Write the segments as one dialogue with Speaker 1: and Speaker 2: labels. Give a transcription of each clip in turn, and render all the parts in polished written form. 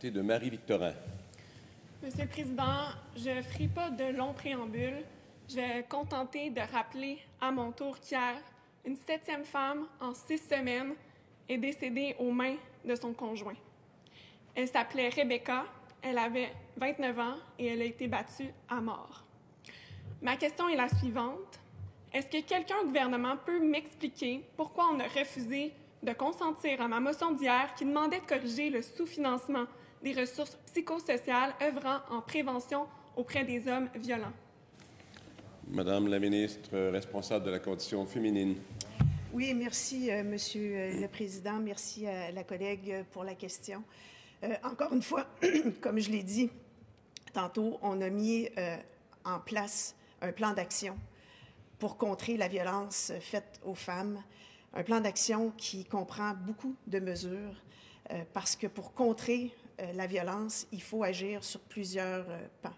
Speaker 1: députée de Marie-Victorin.
Speaker 2: Monsieur le Président, je ne ferai pas de long préambule. Je vais me contenter de rappeler à mon tour qu'hier, une 7e femme en 6 semaines est décédée aux mains de son conjoint. Elle s'appelait Rebecca, elle avait 29 ans et elle a été battue à mort. Ma question est la suivante. Est-ce que quelqu'un au gouvernement peut m'expliquer pourquoi on a refusé de consentir à ma motion d'hier qui demandait de corriger le sous-financement des ressources psychosociales œuvrant en prévention auprès des hommes violents?
Speaker 1: Madame la ministre responsable de la condition féminine.
Speaker 3: Oui, merci, Monsieur le Président. Merci à la collègue pour la question. Encore une fois, comme je l'ai dit tantôt, on a mis en place un plan d'action pour contrer la violence faite aux femmes, un plan d'action qui comprend beaucoup de mesures parce que pour contrer la violence, il faut agir sur plusieurs pans.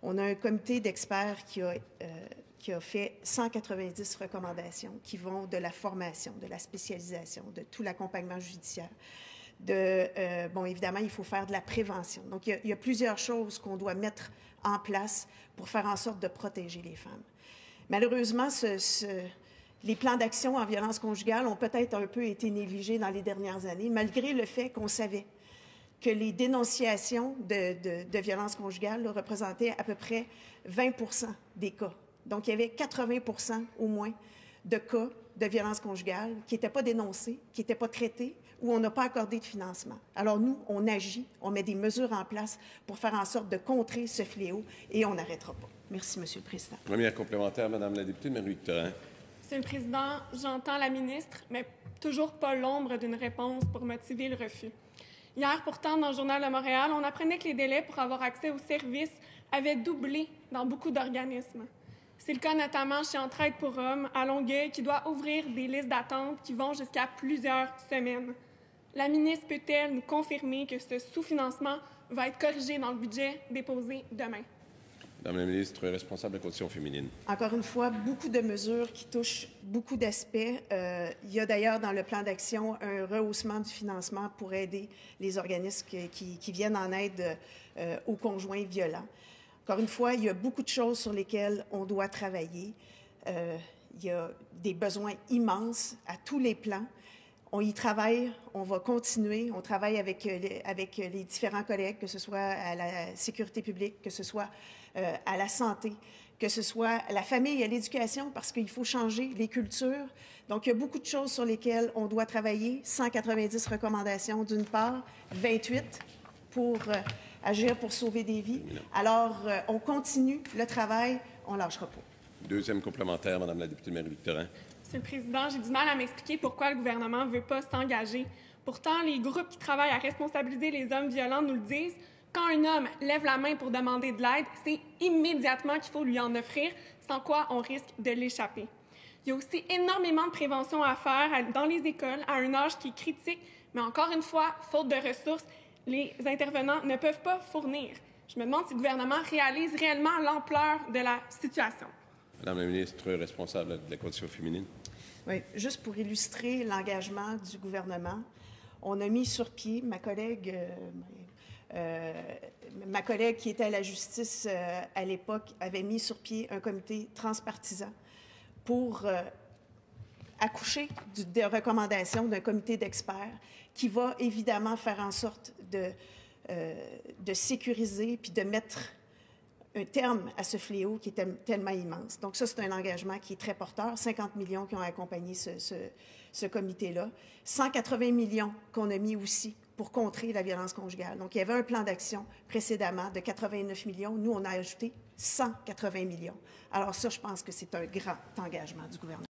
Speaker 3: On a un comité d'experts qui a fait 190 recommandations qui vont de la formation, de la spécialisation, de tout l'accompagnement judiciaire. Bon, évidemment, il faut faire de la prévention. Donc, il y a plusieurs choses qu'on doit mettre en place pour faire en sorte de protéger les femmes. Malheureusement, les plans d'action en violence conjugale ont peut-être un peu été négligés dans les dernières années, malgré le fait qu'on savait que les dénonciations de violences conjugales représentaient à peu près 20 % des cas. Donc, il y avait 80 % au moins de cas de violences conjugales qui n'étaient pas dénoncés, qui n'étaient pas traités, où on n'a pas accordé de financement. Alors, nous, on agit, on met des mesures en place pour faire en sorte de contrer ce fléau et on n'arrêtera pas. Merci, Monsieur le Président.
Speaker 1: Première complémentaire, Madame la députée de Marie-Victorin.
Speaker 2: Monsieur le Président, j'entends la ministre, mais toujours pas l'ombre d'une réponse pour motiver le refus. Hier, pourtant, dans le Journal de Montréal, on apprenait que les délais pour avoir accès aux services avaient doublé dans beaucoup d'organismes. C'est le cas notamment chez Entraide pour hommes, à Longueuil, qui doit ouvrir des listes d'attente qui vont jusqu'à plusieurs semaines. La ministre peut-elle nous confirmer que ce sous-financement va être corrigé dans le budget déposé demain?
Speaker 1: Madame la ministre responsable de la condition féminine.
Speaker 3: Encore une fois, beaucoup de mesures qui touchent beaucoup d'aspects. Il y a d'ailleurs dans le plan d'action un rehaussement du financement pour aider les organismes qui viennent en aide aux conjoints violents. Encore une fois, il y a beaucoup de choses sur lesquelles on doit travailler. Il y a des besoins immenses à tous les plans. On y travaille, on va continuer. On travaille avec les différents collègues, que ce soit à la sécurité publique, que ce soit à la santé, que ce soit à la famille et à l'éducation, parce qu'il faut changer les cultures. Donc, il y a beaucoup de choses sur lesquelles on doit travailler. 190 recommandations d'une part, 28 pour agir pour sauver des vies. Alors, on continue le travail, on ne lâchera pas.
Speaker 1: Deuxième complémentaire, Madame la députée de Marie-Victorin.
Speaker 2: Monsieur le Président, j'ai du mal à m'expliquer pourquoi le gouvernement ne veut pas s'engager. Pourtant, les groupes qui travaillent à responsabiliser les hommes violents nous le disent. Quand un homme lève la main pour demander de l'aide, c'est immédiatement qu'il faut lui en offrir, sans quoi on risque de l'échapper. Il y a aussi énormément de prévention à faire dans les écoles à un âge qui est critique, mais encore une fois, faute de ressources, les intervenants ne peuvent pas fournir. Je me demande si le gouvernement réalise réellement l'ampleur de la situation.
Speaker 1: Madame la ministre responsable de la condition féminine.
Speaker 3: Oui, juste pour illustrer l'engagement du gouvernement, on a mis sur pied, ma collègue qui était à la justice à l'époque avait mis sur pied un comité transpartisan pour accoucher des recommandations d'un comité d'experts qui va évidemment faire en sorte de sécuriser puis de mettre un terme à ce fléau qui est tellement immense. Donc ça, c'est un engagement qui est très porteur. 50 millions qui ont accompagné ce comité-là. 180 millions qu'on a mis aussi pour contrer la violence conjugale. Donc, il y avait un plan d'action précédemment de 89 millions. Nous, on a ajouté 180 millions. Alors ça, je pense que c'est un grand engagement du gouvernement.